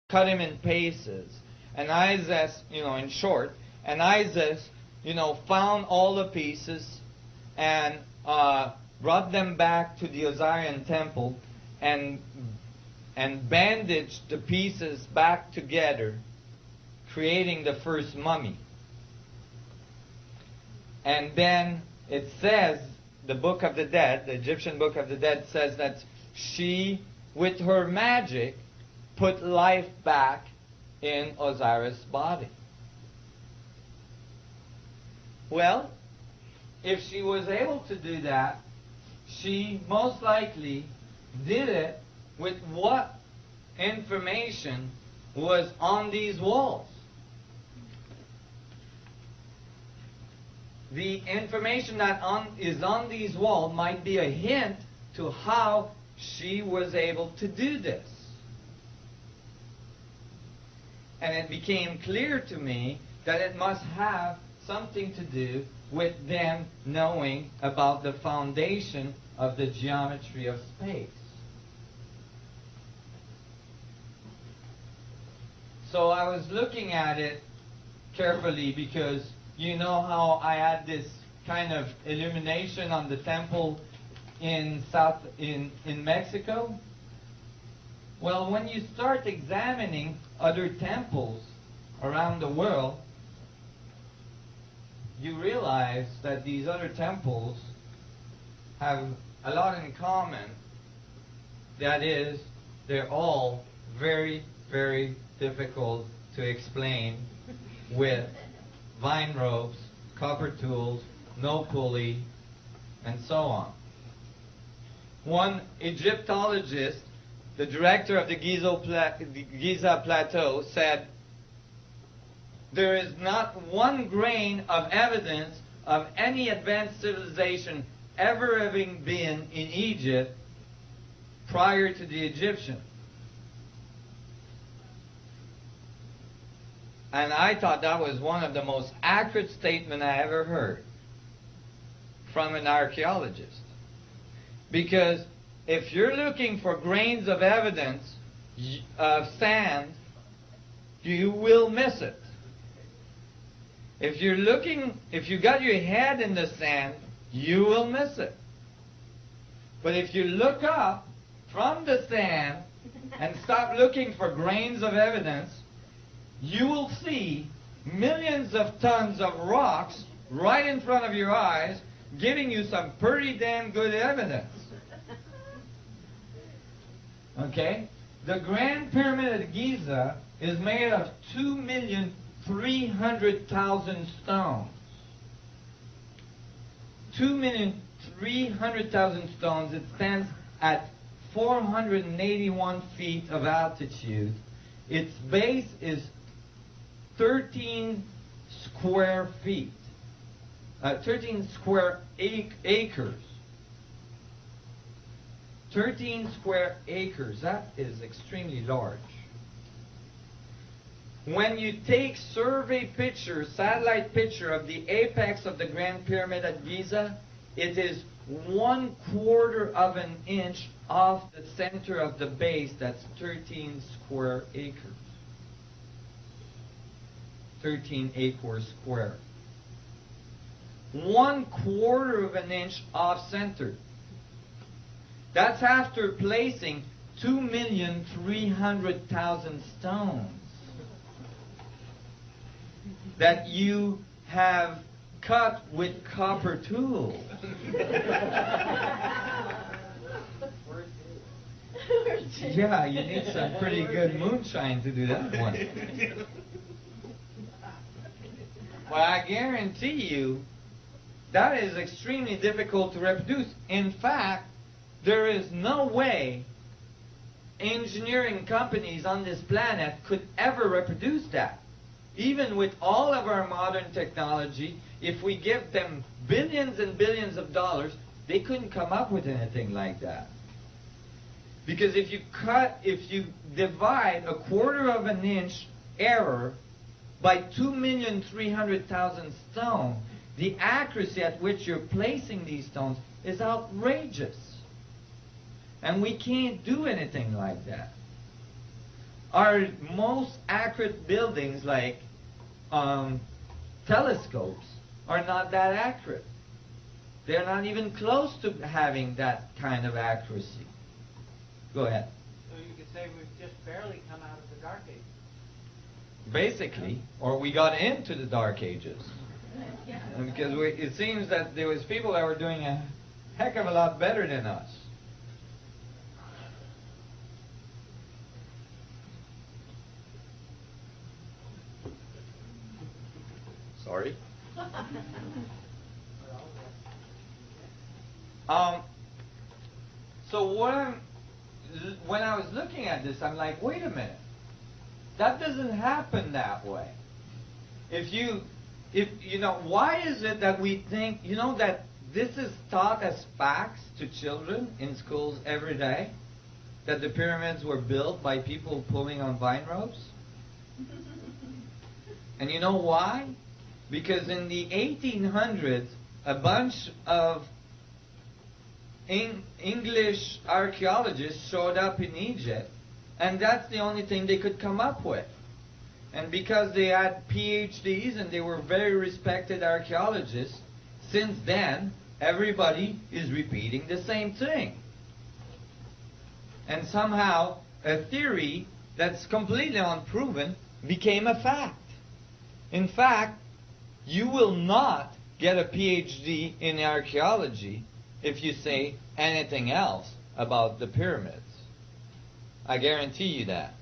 cut him in pieces. And Isaac, in short, and Isaac, found all the pieces and brought them back to the Osirian temple and bandaged the pieces back together, creating the first mummy. And then it says, the Book of the Dead, the Egyptian Book of the Dead says that she, with her magic, put life back in Osiris' body. Well, if she was able to do that, she most likely did it with what information was on these walls. The information that is on these walls might be a hint to how she was able to do this. And it became clear to me that it must have something to do with them knowing about the foundation of the geometry of space. So I was looking at it carefully because you know how I had this kind of illumination on the temple in Mexico? Well, when you start examining other temples around the world, you realize that these other temples have a lot in common. That is, they're all very, very difficult to explain with vine ropes, copper tools, no pulley, and so on. One Egyptologist, the director of the Giza Plateau, said, "There is not one grain of evidence of any advanced civilization ever having been in Egypt prior to the Egyptians." And I thought that was one of the most accurate statements I ever heard from an archaeologist. Because if you're looking for grains of evidence of sand, you will miss it. If you got your head in the sand, you will miss it. But if you look up from the sand and stop looking for grains of evidence, you will see millions of tons of rocks right in front of your eyes, giving you some pretty damn good evidence. Okay? The Grand Pyramid of Giza is made of 2,300,000 stones. 2,300,000 stones. It stands at 481 feet of altitude. Its base is 13 square feet. 13 square acres. 13 square acres. That is extremely large. When you take survey picture, satellite picture of the apex of the Grand Pyramid at Giza, it is 1/4 of an inch off the center of the base. That's 13 square acres. 13 acres square. 1/4 of an inch off center. That's after placing 2,300,000 stones that you have cut with copper tools. Yeah, you need some pretty good moonshine to do that one. But I guarantee you, that is extremely difficult to reproduce. In fact, there is no way engineering companies on this planet could ever reproduce that. Even with all of our modern technology, if we give them billions and billions of dollars, they couldn't come up with anything like that. Because if you divide 1/4 of an inch error by 2,300,000 stones, the accuracy at which you're placing these stones is outrageous. And we can't do anything like that. our most accurate buildings, like telescopes, are not that accurate. They're not even close to having that kind of accuracy. Go ahead. So you could say we've just barely come out of the Dark Ages. Basically, or we got into the Dark Ages. Because it seems that there was people that were doing a heck of a lot better than us. Sorry. So when I was looking at this, I'm like, wait a minute. That doesn't happen that way. If you know, why is it that we think, you know, that this is taught as facts to children in schools every day? That the pyramids were built by people pulling on vine ropes? And you know why? Because in the 1800s, a bunch of English archaeologists showed up in Egypt, and that's the only thing they could come up with. And because they had PhDs and they were very respected archaeologists, since then, everybody is repeating the same thing. And somehow, a theory that's completely unproven became a fact. In fact, you will not get a PhD in archaeology if you say anything else about the pyramids. I guarantee you that.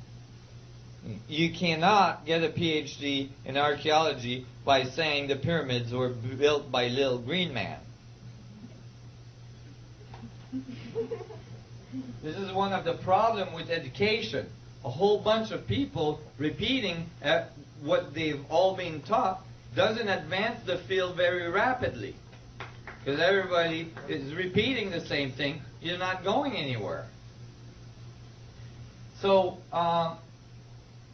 You cannot get a PhD in archaeology by saying the pyramids were built by Little Green Man. This is one of the problems with education. A whole bunch of people repeating what they've all been taught doesn't advance the field very rapidly. Because everybody is repeating the same thing. You're not going anywhere. So,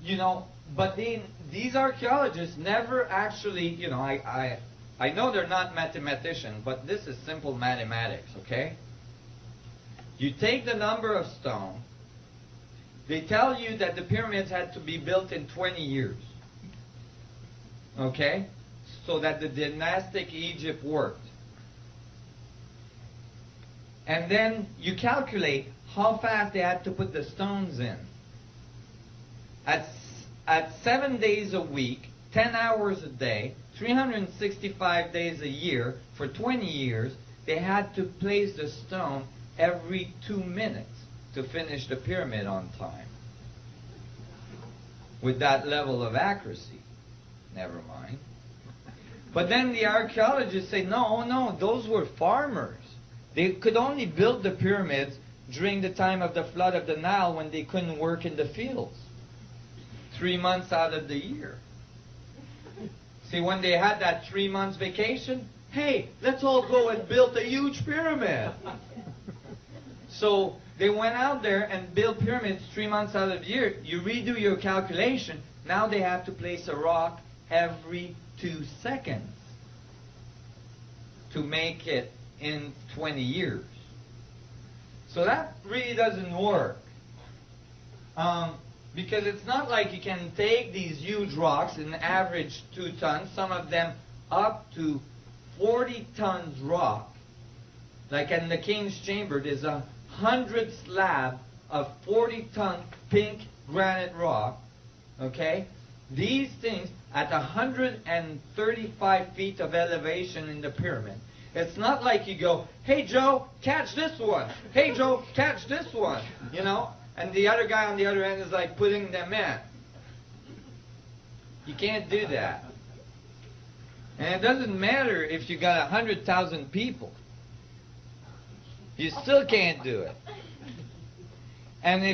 you know, but these archaeologists never actually, you know, I know they're not mathematicians, but this is simple mathematics, okay? You take the number of stones. They tell you that the pyramids had to be built in 20 years. Okay? So that the dynastic Egypt worked. And then you calculate how fast they had to put the stones in. At 7 days a week, 10 hours a day, 365 days a year, for 20 years, they had to place the stone every 2 minutes to finish the pyramid on time. With that level of accuracy. Never mind. But then the archaeologists say, no, those were farmers. They could only build the pyramids during the time of the flood of the Nile when they couldn't work in the fields. 3 months out of the year. See, when they had that 3 months vacation, hey, let's all go and build a huge pyramid. So they went out there and built pyramids 3 months out of the year. You redo your calculation. Now they have to place a rock every 2 seconds to make it in 20 years. So that really doesn't work. Because it's not like you can take these huge rocks, an average 2 tons, some of them up to 40 tons rock. Like in the King's Chamber, there's 100 slab of 40-ton pink granite rock. Okay? These things at 135 feet of elevation in the pyramid. It's not like you go, hey Joe, catch this one. Hey Joe, catch this one. You know? And the other guy on the other end is like putting them in. You can't do that. And it doesn't matter if you got 100,000 people. You still can't do it. And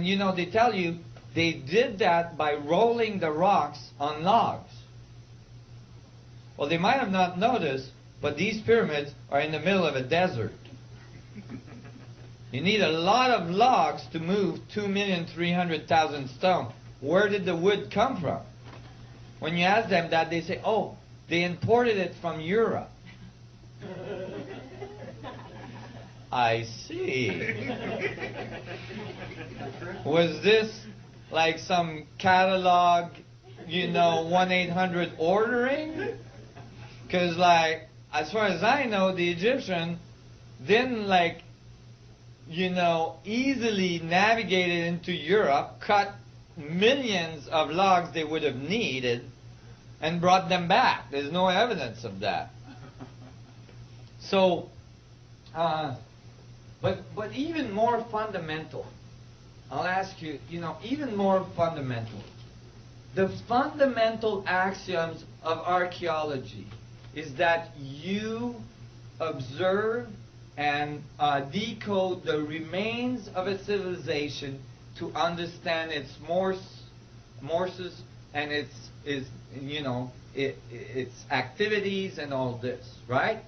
you know, they tell you they did that by rolling the rocks on logs. Well, they might have not noticed, but these pyramids are in the middle of a desert. You need a lot of logs to move 2,300,000 stone. Where did the wood come from? When you ask them that, they say, oh, they imported it from Europe. I see. Was this like some catalog, 1-800 ordering? Because, like, as far as I know, the Egyptian didn't, like, easily navigated into Europe, cut millions of logs they would have needed, and brought them back. There's no evidence of that. So, but even more fundamental, I'll ask you, even more fundamental. The fundamental axioms of archaeology is that you observe and decode the remains of a civilization to understand its morses and its activities and all this, right?